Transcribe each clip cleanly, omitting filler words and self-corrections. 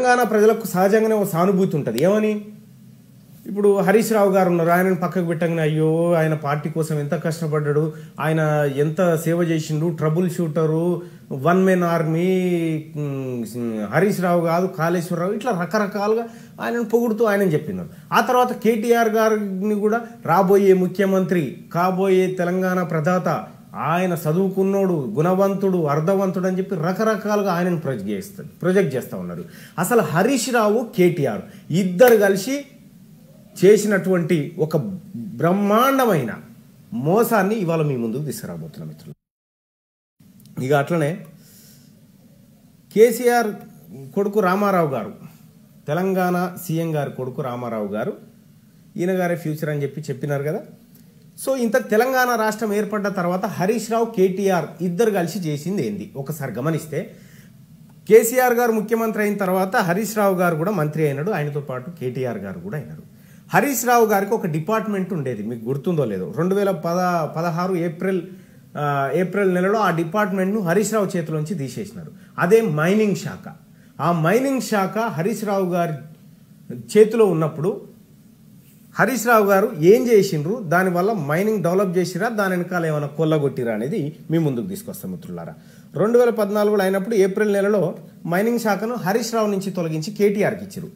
తెలంగాణ ప్రజలకు సహజంగానే ఒక సానుభూతి ఉంటుంది. ఏమని, ఇప్పుడు హరీష్ రావు గారు ఉన్నారు, ఆయనను పక్కకు పెట్టగానే అయ్యో ఆయన పార్టీ కోసం ఎంత కష్టపడ్డాడు, ఆయన ఎంత సేవ చేసిండు, trouble shooter, one men army, Harish Rao కాదు కాళేశ్వరరావు, ఇట్లా రకరకాలుగా ఆయనను పొగుడుతూ ఆయనని చెప్పినారు. ఆ తర్వాత కేటీఆర్ గారిని కూడా రాబోయే ముఖ్యమంత్రి, కాబోయే తెలంగాణ ప్రదాత, ఆయన చదువుకున్నోడు, గుణవంతుడు, అర్థవంతుడు అని చెప్పి రకరకాలుగా ఆయనను ప్రొజెక్ట్ చేస్తూ ఉన్నారు. అసలు హరీష్ రావు కేటీఆర్ ఇద్దరు కలిసి చేసినటువంటి ఒక బ్రహ్మాండమైన మోసాన్ని ఇవాళ మీ ముందుకు తీసుకురాబోతున్న మిత్రులు. ఇక అట్లనే కేసీఆర్ కొడుకు రామారావు గారు, తెలంగాణ సీఎం గారి కొడుకు రామారావు గారు, ఈయన గారే ఫ్యూచర్ అని చెప్పినారు కదా. సో ఇంత తెలంగాణ రాష్ట్రం ఏర్పడ్డ తర్వాత హరీష్ రావు కేటీఆర్ ఇద్దరు కలిసి చేసింది ఏంది ఒకసారి గమనిస్తే, కేసీఆర్ గారు ముఖ్యమంత్రి అయిన తర్వాత హరీష్ రావు గారు కూడా మంత్రి అయినాడు, ఆయనతో పాటు కేటీఆర్ గారు కూడా అయినారు. హరీష్ రావు గారికి ఒక డిపార్ట్మెంట్ ఉండేది, మీకు గుర్తుందో లేదో, 2016 ఏప్రిల్ నెలలో ఆ డిపార్ట్మెంట్ను హరీష్ రావు చేతిలోంచి తీసేసినారు. అదే మైనింగ్ శాఖ. ఆ మైనింగ్ శాఖ హరీష్ రావు గారి చేతిలో ఉన్నప్పుడు హరీష్ రావు గారు ఏం చేసిండ్రు, దానివల్ల మైనింగ్ డెవలప్ చేసిరా, దాని వెనకాల ఏమైనా కొల్లగొట్టిరా అనేది మీ ముందుకు తీసుకొస్తాం మిత్రులారా. 2014 అయినప్పుడు ఏప్రిల్ నెలలో మైనింగ్ శాఖను హరీష్ రావు నుంచి తొలగించి కేటీఆర్కి ఇచ్చారు.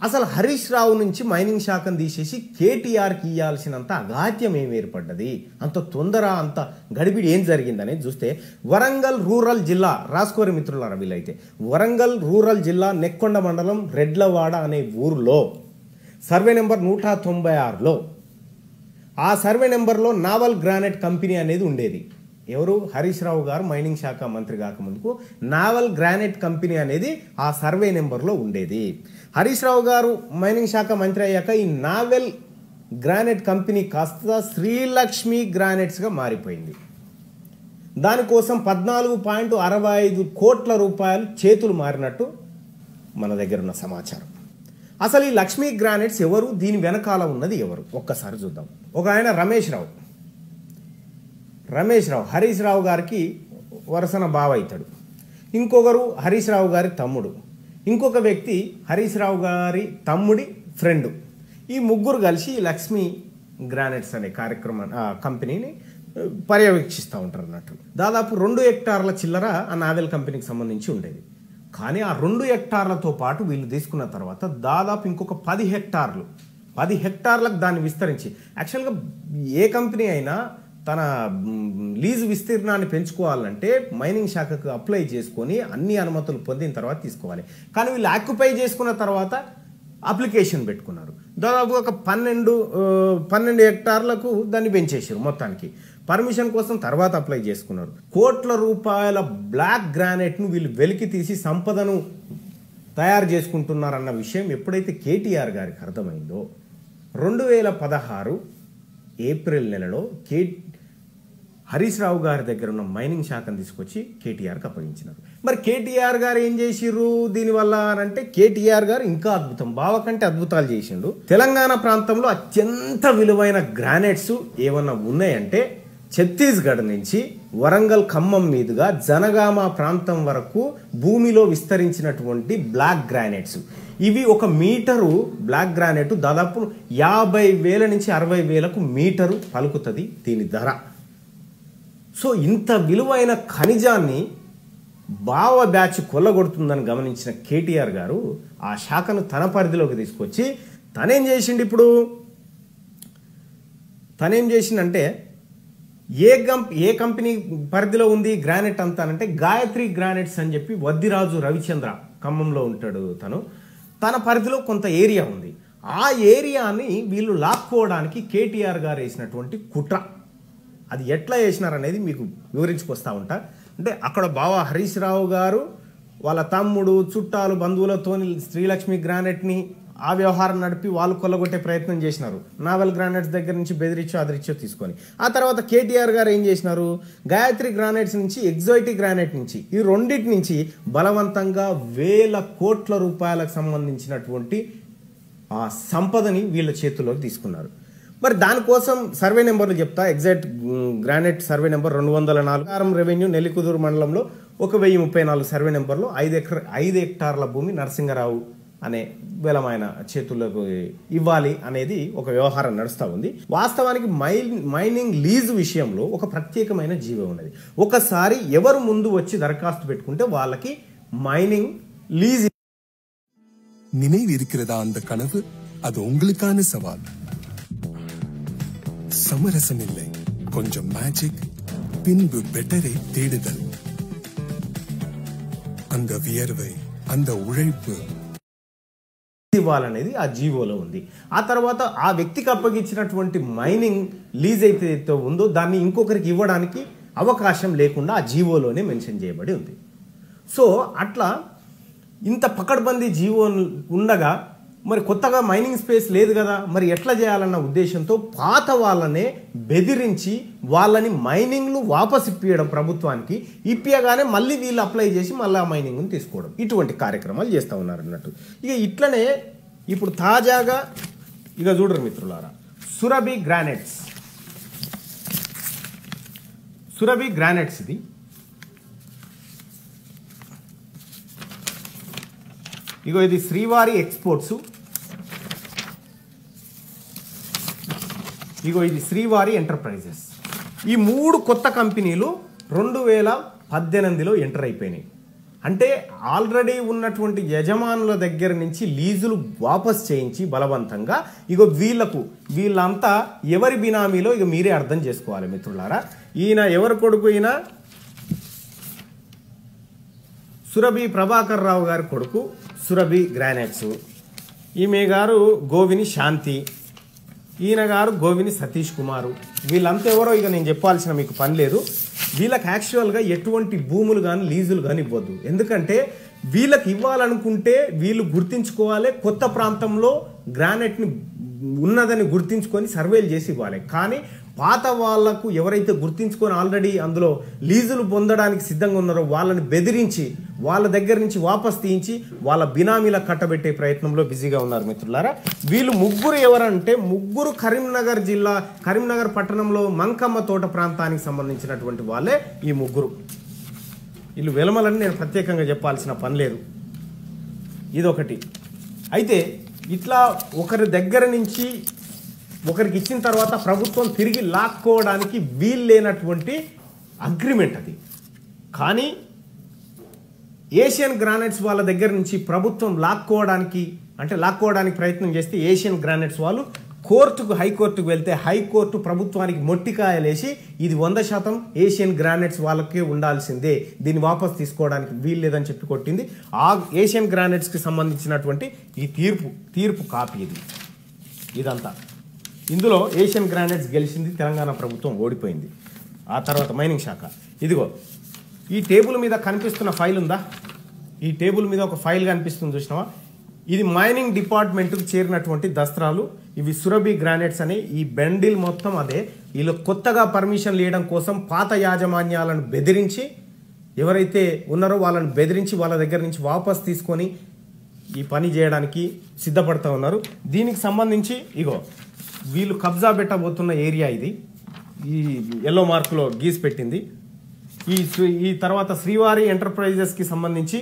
అసలు హరీష్ రావు నుంచి మైనింగ్ శాఖను తీసేసి కేటీఆర్కి ఇవ్వాల్సినంత అగాత్యం ఏమి ఏర్పడ్డది, అంత తొందర, అంత గడిబిడి ఏం జరిగిందనేది చూస్తే, వరంగల్ రూరల్ జిల్లా, రాసుకోరి మిత్రులారా వీలైతే, వరంగల్ రూరల్ జిల్లా నెక్కొండ మండలం రెడ్లవాడ అనే ఊరిలో సర్వే నెంబర్ 196లో, ఆ సర్వే నెంబర్లో నావల్ గ్రానైట్ కంపెనీ అనేది ఉండేది. ఎవరు, హరీష్ రావు గారు మైనింగ్ శాఖ మంత్రి కాకముందుకు నావల్ గ్రానైట్ కంపెనీ అనేది ఆ సర్వే నెంబర్లో ఉండేది. హరీష్ రావు గారు మైనింగ్ శాఖ మంత్రి అయ్యాక ఈ నావెల్ గ్రానైట్ కంపెనీ కాస్త శ్రీలక్ష్మి గ్రానైట్స్గా మారిపోయింది. దానికోసం 14.65 కోట్ల రూపాయలు చేతులు మారినట్టు మన దగ్గర ఉన్న సమాచారం. అసలు ఈ లక్ష్మీ గ్రానైట్స్ ఎవరు, దీని వెనకాల ఉన్నది ఎవరు ఒక్కసారి చూద్దాం. ఒక ఆయన రమేష్ రావు హరీష్ రావు గారికి వరుసన బావ అవుతాడు. ఇంకొకరు హరీష్ రావు గారి తమ్ముడు, ఇంకొక వ్యక్తి హరీష్ రావు గారి తమ్ముడి ఫ్రెండ్. ఈ ముగ్గురు కలిసి లక్ష్మీ గ్రానైట్స్ అనే కంపెనీని పర్యవేక్షిస్తూ ఉంటారు అన్నట్టు. దాదాపు 2 హెక్టార్ల చిల్లర ఆ నావెల్ కంపెనీకి సంబంధించి ఉండేది. కానీ ఆ 2 హెక్టార్లతో పాటు వీళ్ళు తీసుకున్న తర్వాత దాదాపు ఇంకొక 10 హెక్టార్లకు దాన్ని విస్తరించి, యాక్చువల్గా ఏ కంపెనీ అయినా తన లీజు విస్తీర్ణాన్ని పెంచుకోవాలంటే మైనింగ్ శాఖకు అప్లై చేసుకొని అన్ని అనుమతులు పొందిన తర్వాత తీసుకోవాలి. కానీ వీళ్ళు ఆక్యుపై చేసుకున్న తర్వాత అప్లికేషన్ పెట్టుకున్నారు. దాదాపు ఒక 12 హెక్టార్లకు దాన్ని పెంచేసారు. మొత్తానికి పర్మిషన్ కోసం తర్వాత అప్లై చేసుకున్నారు. కోట్ల రూపాయల బ్లాక్ గ్రానైట్ను వీళ్ళు వెలికి తీసి సంపదను తయారు చేసుకుంటున్నారన్న విషయం ఎప్పుడైతే కేటీఆర్ గారికి అర్థమైందో, 2016 ఏప్రిల్ నెలలో హరీష్ రావు గారి దగ్గర ఉన్న మైనింగ్ శాఖను తీసుకొచ్చి కేటీఆర్కి అప్పగించినారు. మరి కేటీఆర్ గారు ఏం చేసిర్రు దీనివల్ల అంటే, కేటీఆర్ గారు ఇంకా అద్భుతం, బావ కంటే అద్భుతాలు చేసిండు. తెలంగాణ ప్రాంతంలో అత్యంత విలువైన గ్రానైట్స్ ఏమన్నా ఉన్నాయంటే, ఛత్తీస్గఢ్ నుంచి వరంగల్ ఖమ్మం మీదుగా జనగామ ప్రాంతం వరకు భూమిలో విస్తరించినటువంటి బ్లాక్ గ్రానైట్స్. ఇవి 1 మీటరు బ్లాక్ గ్రానైట్ దాదాపు 50,000 నుంచి 60,000కు మీటరు పలుకుతుంది దీని ధర. సో ఇంత విలువైన ఖనిజాన్ని బావ బ్యాచ్ కొల్లగొడుతుందని గమనించిన కేటీఆర్ గారు ఆ శాఖను తన పరిధిలోకి తీసుకొచ్చి తనేం చేసిండంటే, ఏ కంపెనీ పరిధిలో ఉంది గ్రానైట్ అంతా అంటే, గాయత్రి గ్రానైట్స్ అని చెప్పి వద్దిరాజు రవిచంద్ర, ఖమ్మంలో ఉంటాడు తన పరిధిలో కొంత ఏరియా ఉంది. ఆ ఏరియాని వీళ్ళు లాక్కోవడానికి కేటీఆర్ గారు వేసినటువంటి కుట్ర, అది ఎట్లా వేసినారనేది మీకు వివరించుకొస్తా ఉంటా. అంటే అక్కడ బావ హరీష్ రావు గారు వాళ్ళ తమ్ముడు, చుట్టాలు, బంధువులతో శ్రీలక్ష్మి గ్రానైట్ని ఆ వ్యవహారం నడిపి వాళ్ళు కొల్లగొట్టే ప్రయత్నం చేసినారు. నావెల్ గ్రానైట్స్ దగ్గర నుంచి బెదిరిచ్చో అదిరిచ్చో తీసుకొని. ఆ తర్వాత కేటీఆర్ గారు ఏం చేసినారు, గాయత్రి గ్రానైట్స్ నుంచి, ఎగ్జాయిటీ గ్రానైట్ నుంచి, ఈ రెండింటి నుంచి బలవంతంగా 1000 కోట్ల రూపాయలకు సంబంధించినటువంటి ఆ సంపదని వీళ్ళ చేతుల్లోకి తీసుకున్నారు. మరి దానికోసం సర్వే నెంబర్లు చెప్తా. Exact granite survey number 204 revenue Nellikuduru మండలంలో 1034 సర్వే నెంబర్లో 5 హెక్టార్ల భూమి నరసింగరావు అనే వేలమైన చేతులకు ఇవ్వాలి అనేది ఒక వ్యవహారం నడుస్తూ ఉంది. వాస్తవానికి మైనింగ్ లీజ్ విషయంలో ఒక ప్రత్యేకమైన జీవో ఉన్నది. ఒకసారి ఎవరు ముందు వచ్చి దరఖాస్తు పెట్టుకుంటే వాళ్ళకి మైనింగ్ లీజ్. நினைவு இருக்கிறதா அந்த கனவு? அது உங்களுக்கான சவால். சமரசம் இல்லை, கொஞ்சம் மேஜிக், பின்பு பெட்டரை தேடுதல். அந்த வியர்வை, அந்த உழைப்பு ఇవ్వాలనేది ఆ జీవోలో ఉంది. ఆ తర్వాత ఆ వ్యక్తికి అప్పగించినటువంటి మైనింగ్ లీజ్ అయితే ఉందో దాన్ని ఇంకొకరికి ఇవ్వడానికి అవకాశం లేకుండా ఆ జీవోలోనే మెన్షన్ చేయబడి ఉంది. సో అట్లా ఇంత పకడ్బందీ జీవో ఉండగా మరి కొత్తగా మైనింగ్ స్పేస్ లేదు కదా, మరి ఎట్లా చేయాలన్న ఉద్దేశంతో పాత వాళ్ళనే బెదిరించి వాళ్ళని మైనింగ్ను వాపస్ ఇప్పియడం ప్రభుత్వానికి. ఇప్పియగానే మళ్ళీ వీళ్ళు అప్లై చేసి మళ్ళీ ఆ మైనింగ్ను తీసుకోవడం, ఇటువంటి కార్యక్రమాలు చేస్తూ ఉన్నారు అన్నట్టు. ఇక ఇట్లనే ఇప్పుడు తాజాగా ఇక చూడరు మిత్రులారా, సురభి గ్రానైట్స్ ఇది. ఇగో ఇది శ్రీవారి ఎక్స్పోర్ట్స్, ఇగో ఇది శ్రీవారి ఎంటర్ప్రైజెస్. ఈ 3 కొత్త కంపెనీలు 2018లో ఎంటర్ అయిపోయినాయి. అంటే ఆల్రెడీ ఉన్నటువంటి యజమానుల దగ్గర నుంచి లీజులు వాపస్ చేయించి బలవంతంగా ఇగో వీళ్ళంతా ఎవరి బినామీలో ఇక మీరే అర్థం చేసుకోవాలి మిత్రులారా. ఈయన ఎవరి కొడుకు? ఈయన సురభి ప్రభాకర్ రావు గారి కొడుకు సురభి గ్రానైట్స్. ఈమె గారు గోవిని శాంతి, ఈయన గారు గోవిని సతీష్ కుమారు. వీళ్ళంతా ఎవరో ఇక నేను చెప్పాల్సిన మీకు పని లేదు. వీళ్ళకి యాక్చువల్గా ఎటువంటి భూములు కానీ లీజులు కానీ ఇవ్వద్దు. ఎందుకంటే వీళ్ళకి ఇవ్వాలనుకుంటే వీళ్ళు గుర్తించుకోవాలి, కొత్త ప్రాంతంలో గ్రానైట్ని ఉన్నదని గుర్తించుకొని సర్వేలు చేసి ఇవ్వాలి. కానీ పాత వాళ్లకు ఎవరైతే గుర్తించుకొని ఆల్రెడీ అందులో లీజులు పొందడానికి సిద్ధంగా ఉన్నారో వాళ్ళని బెదిరించి వాళ్ళ దగ్గర నుంచి వాపస్ తీయించి వాళ్ళ బినామీలకు కట్టబెట్టే ప్రయత్నంలో బిజీగా ఉన్నారు మిత్రులారా. వీళ్ళు ముగ్గురు ఎవరంటే కరీంనగర్ పట్టణంలో మంకమ్మ తోట ప్రాంతానికి సంబంధించినటువంటి వాళ్ళే ఈ ముగ్గురు. వీళ్ళు వెలమలని నేను ప్రత్యేకంగా చెప్పాల్సిన పని లేదు. ఇదొకటి. అయితే ఇట్లా ఒకరి దగ్గర నుంచి ఒకరికి ఇచ్చిన తర్వాత ప్రభుత్వం తిరిగి లాక్కోవడానికి వీలు లేనటువంటి అగ్రిమెంట్ అది. కానీ ఏషియన్ గ్రానైట్స్ వాళ్ళ దగ్గర నుంచి ప్రభుత్వం లాక్కోవడానికి ప్రయత్నం చేస్తే ఏషియన్ గ్రానైట్స్ వాళ్ళు హైకోర్టుకు వెళ్తే హైకోర్టు ప్రభుత్వానికి మొట్టికాయలేసి ఇది 100% ఏషియన్ గ్రానైట్స్ వాళ్ళకే ఉండాల్సిందే, దీన్ని వాపస్ తీసుకోవడానికి వీలు లేదని చెప్పి కొట్టింది. ఆ ఏషియన్ గ్రానైట్స్కి సంబంధించినటువంటి ఈ తీర్పు కాపీ ఇదంతా. ఇందులో ఏషియన్ గ్రానైట్స్ గెలిచింది, తెలంగాణ ప్రభుత్వం ఓడిపోయింది. ఆ తర్వాత మైనింగ్ శాఖ. ఇదిగో ఈ టేబుల్ మీద కనిపిస్తున్న ఫైల్ ఉందా? ఈ టేబుల్ మీద ఒక ఫైల్ కనిపిస్తుంది చూసినావా? ఇది మైనింగ్ డిపార్ట్మెంట్కి చేరినటువంటి దస్త్రాలు. ఇవి సురభి గ్రానైట్స్ అనే ఈ బెండిల్ మొత్తం అదే. వీళ్ళు కొత్తగా పర్మిషన్ ఇవ్వడం కోసం పాత యాజమాన్యాలను బెదిరించి ఎవరైతే ఉన్నారో వాళ్ళని బెదిరించి వాళ్ళ దగ్గర నుంచి వాపస్ తీసుకొని ఈ పని చేయడానికి సిద్ధపడుతూ ఉన్నారు. దీనికి సంబంధించి ఇగో వీళ్ళు కబ్జా పెట్టబోతున్న ఏరియా ఇది. ఈ ఎల్లో మార్కులో గీసి పెట్టింది. ఈ తర్వాత శ్రీవారి ఎంటర్ప్రైజెస్కి సంబంధించి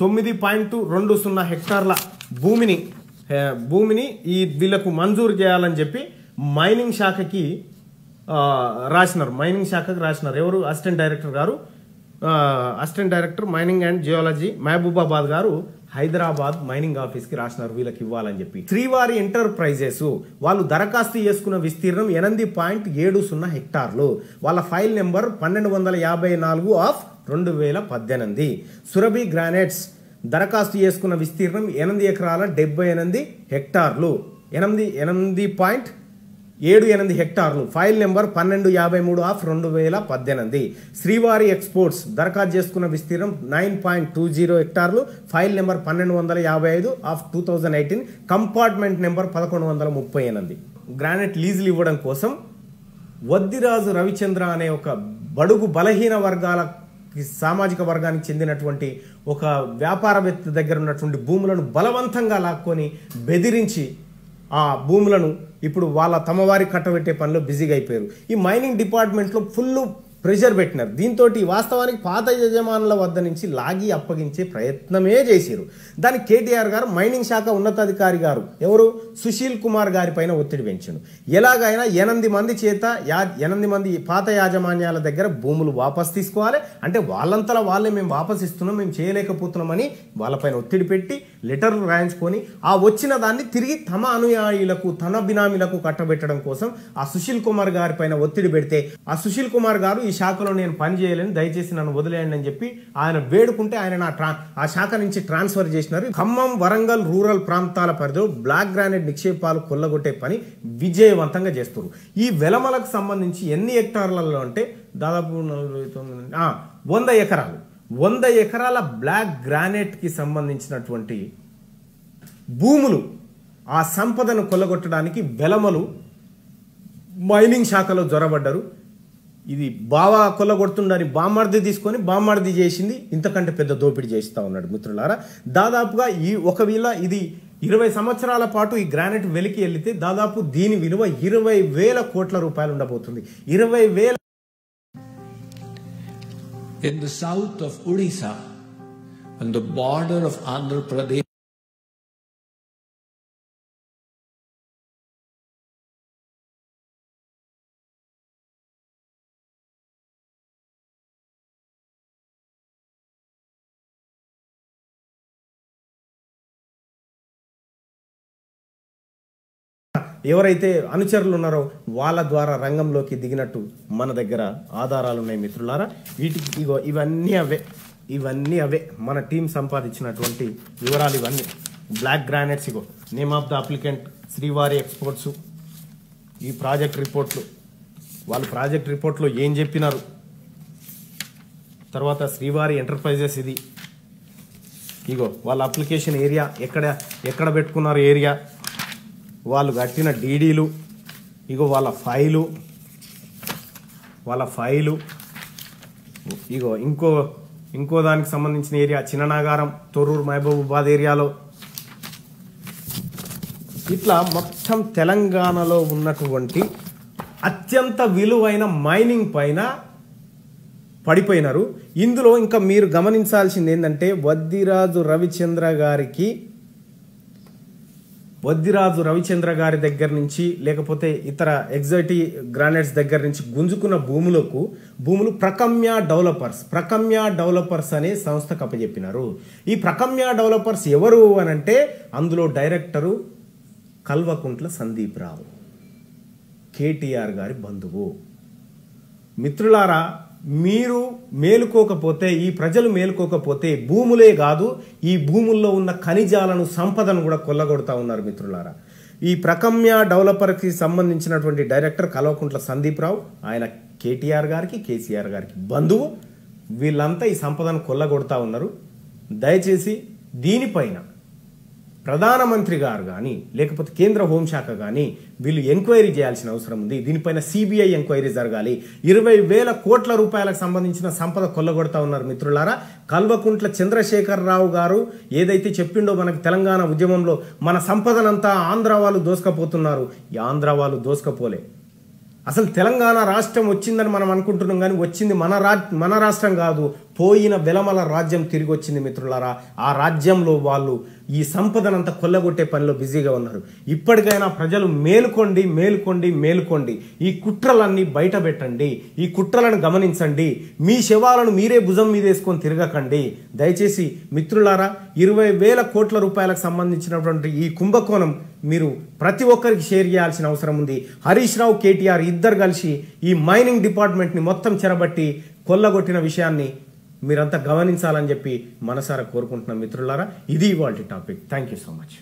9.20 హెక్టార్ల భూమిని వీళ్ళకు మంజూరు చేయాలని చెప్పి మైనింగ్ శాఖకి రాసినారు. ఎవరు? Assistant director mining and geology Mahabubabad గారు హైదరాబాద్ మైనింగ్ ఆఫీస్కి రాసినారు వీళ్ళకి ఇవ్వాలని చెప్పి. శ్రీవారి ఎంటర్ప్రైజెస్ వాళ్ళు దరఖాస్తు చేసుకున్న విస్తీర్ణం 8.70 హెక్టార్లు. వాళ్ళ ఫైల్ నెంబర్ 1254/2018. సురభి గ్రానైట్స్ దరఖాస్తు చేసుకున్న విస్తీర్ణం 8 ఎకరాల 78 హెక్టార్లు, 8.78 హెక్టార్లు. File number 1253/2018. శ్రీవారి ఎక్స్పోర్ట్స్ దరఖాస్తు చేసుకున్న విస్తీర్ణం 9.20 హెక్టార్లు. File number 1255/2018. Compartment number 1138. Granite లీజులు ఇవ్వడం కోసం వద్దిరాజు రవిచంద్ర అనే ఒక బడుగు బలహీన సామాజిక వర్గానికి చెందినటువంటి ఒక వ్యాపారవేత్త దగ్గర ఉన్నటువంటి భూములను బలవంతంగా లాక్కొని బెదిరించి ఆ భూములను ఇప్పుడు తమవారి కట్టబెట్టే పనిలో బిజీగా అయిపోయారు. ఈ మైనింగ్ డిపార్ట్మెంట్లో ఫుల్ ప్రెషర్ పెట్టినారు. దీంతో వాస్తవానికి పాత యజమానుల వద్ద నుంచి లాగి అప్పగించే ప్రయత్నమే చేశారు. దానికి కేటీఆర్ గారు మైనింగ్ శాఖ ఉన్నతాధికారి గారు ఎవరు సుశీల్ కుమార్ గారి పైన ఒత్తిడి పెంచారు. ఎలాగైనా 8 మంది చేత 8 మంది పాత యాజమాన్యాల దగ్గర భూములు వాపస్ తీసుకోవాలి, అంటే వాళ్ళంతలా వాళ్ళే మేము వాపస్ ఇస్తున్నాం, మేము చేయలేకపోతున్నామని వాళ్ళపైన ఒత్తిడి పెట్టి లెటర్లు రాయించుకొని ఆ వచ్చిన దాన్ని తిరిగి తమ అనుయాయులకు తన బినామీలకు కట్టబెట్టడం కోసం ఆ సుశీల్ కుమార్ గారి పైన ఒత్తిడి పెడితే ఆ సుశీల్ కుమార్ గారు ఈ శాఖలో నేను పని చేయలేను, దయచేసి నన్ను వదిలేయండి అని చెప్పి ఆయన వేడుకుంటే ఆయన ఆ శాఖ నుంచి ట్రాన్స్ఫర్ చేసినారు. ఖమ్మం, వరంగల్ రూరల్ ప్రాంతాల పరిధిలో బ్లాక్ గ్రానైట్ నిక్షేపాలు కొల్లగొట్టే పని విజయవంతంగా చేస్తారు. ఈ వెలమలకు సంబంధించి ఎన్ని హెక్టార్లలో అంటే దాదాపు 100 ఎకరాలు 100 ఎకరాల బ్లాక్ గ్రానైట్ కి సంబంధించినటువంటి భూములు ఆ సంపదను కొల్లగొట్టడానికి వెలమలు మైనింగ్ శాఖలో జొరబడ్డారు. ఇది బావా కొల్లగొడుతుండని బామ్మర్ది తీసుకొని బామ్మర్ది చేసింది ఇంతకంటే పెద్ద దోపిడీ చేస్తూ ఉన్నాడు మిత్రులారా. దాదాపుగా ఒకవేళ ఇది 20 సంవత్సరాల పాటు ఈ గ్రానైట్ వెలికి వెళితే దాదాపు దీని విలువ 20,000 కోట్ల రూపాయలు ఉండబోతుంది. 20,000. In the south of Odisha, on the border of Andhra Pradesh, ఎవరైతే అనుచరులు ఉన్నారో వాళ్ళ ద్వారా రంగంలోకి దిగినట్టు మన దగ్గర ఆధారాలు ఉన్నాయి మిత్రులారా. వీటికి ఇగో ఇవన్నీ అవే మన టీం సంపాదించినటువంటి వివరాలు. ఇవన్నీ బ్లాక్ గ్రానైట్స్. ఇగో name of the applicant Srivari exports. ఈ ప్రాజెక్ట్ రిపోర్ట్లు వాళ్ళు ప్రాజెక్ట్ రిపోర్ట్లో ఏం చెప్పినారు. తర్వాత శ్రీవారి ఎంటర్ప్రైజెస్. ఇది ఇగో వాళ్ళ అప్లికేషన్ ఏరియా ఎక్కడ పెట్టుకున్నారు ఏరియా, వాళ్ళు కట్టిన డీడీలు, ఇగో వాళ్ళ ఫైలు. ఇగో ఇంకో దానికి సంబంధించిన ఏరియా చిన్ననాగారం, తొర్రూరు, మహబూబాబాద్ ఏరియాలో. ఇట్లా మొత్తం తెలంగాణలో ఉన్నటువంటి అత్యంత విలువైన మైనింగ్ పైన పడిపోయినారు. ఇందులో ఇంకా మీరు గమనించాల్సింది ఏంటంటే వద్దిరాజు రవిచంద్ర గారి దగ్గర నుంచి లేకపోతే ఇతర ఎగ్జైటీ గ్రానైట్స్ దగ్గర నుంచి గుంజుకున్న భూములు ప్రకమ్య డెవలపర్స్ అనే సంస్థకు అప్పచెప్పినారు. ఈ ప్రకమ్య డెవలపర్స్ ఎవరు అనంటే అందులో డైరెక్టరు కల్వకుంట్ల సందీప్ రావు, కేటీఆర్ గారి బంధువు. మిత్రులారా, మీరు మేలుకోకపోతే, ఈ ప్రజలు మేలుకోకపోతే భూములే కాదు ఈ భూముల్లో ఉన్న ఖనిజాలను సంపదను కూడా కొల్లగొడతా ఉన్నారు మిత్రులారా. ఈ ప్రకమ్య డెవలపర్కి సంబంధించినటువంటి డైరెక్టర్ కల్వకుంట్ల సందీప్ రావు, ఆయన కేటీఆర్ గారికి కేసీఆర్ గారికి బంధువు. వీళ్ళంతా ఈ సంపదను కొల్లగొడతా ఉన్నారు. దయచేసి దీనిపైన ప్రధానమంత్రి గారు కానీ లేకపోతే కేంద్ర హోంశాఖ కానీ వీళ్ళు ఎంక్వైరీ చేయాల్సిన అవసరం ఉంది. దీనిపైన సిబిఐ ఎంక్వైరీ జరగాలి. 20,000 కోట్ల రూపాయలకు సంబంధించిన సంపద కొల్లగొడతా ఉన్నారు మిత్రులారా. కల్వకుంట్ల చంద్రశేఖరరావు గారు ఏదైతే చెప్పిండో మనకు తెలంగాణ ఉద్యమంలో మన సంపదనంతా ఆంధ్ర వాళ్ళు దోసుకపోతున్నారు. ఈ ఆంధ్ర వాళ్ళు దోసుకపోలే. అసలు తెలంగాణ రాష్ట్రం వచ్చిందని మనం అనుకుంటున్నాం, కానీ వచ్చింది మన రాష్ట్రం కాదు, పోయిన వెలమల రాజ్యం తిరిగి వచ్చింది మిత్రులారా. ఆ రాజ్యంలో వాళ్ళు ఈ సంపదనంతా కొల్లగొట్టే పనిలో బిజీగా ఉన్నారు. ఇప్పటికైనా ప్రజలు మేలుకోండి. ఈ కుట్రలన్నీ బయట పెట్టండి, ఈ కుట్రలను గమనించండి. మీ శవాలను మీరే భుజం మీద వేసుకొని తిరగకండి. దయచేసి మిత్రులారా, 20,000 కోట్ల రూపాయలకు సంబంధించినటువంటి ఈ కుంభకోణం మీరు ప్రతి ఒక్కరికి షేర్ చేయాల్సిన అవసరం ఉంది. హరీష్ రావు, కేటీఆర్ ఇద్దరు కలిసి ఈ మైనింగ్ డిపార్ట్మెంట్ని మొత్తం చెరబట్టి కొల్లగొట్టిన విషయాన్ని మీరంతా గమనించాలని చెప్పి మనసారా కోరుకుంటున్నాం మిత్రులారా. ఇది ఇవాల్టి topic. Thank you so much.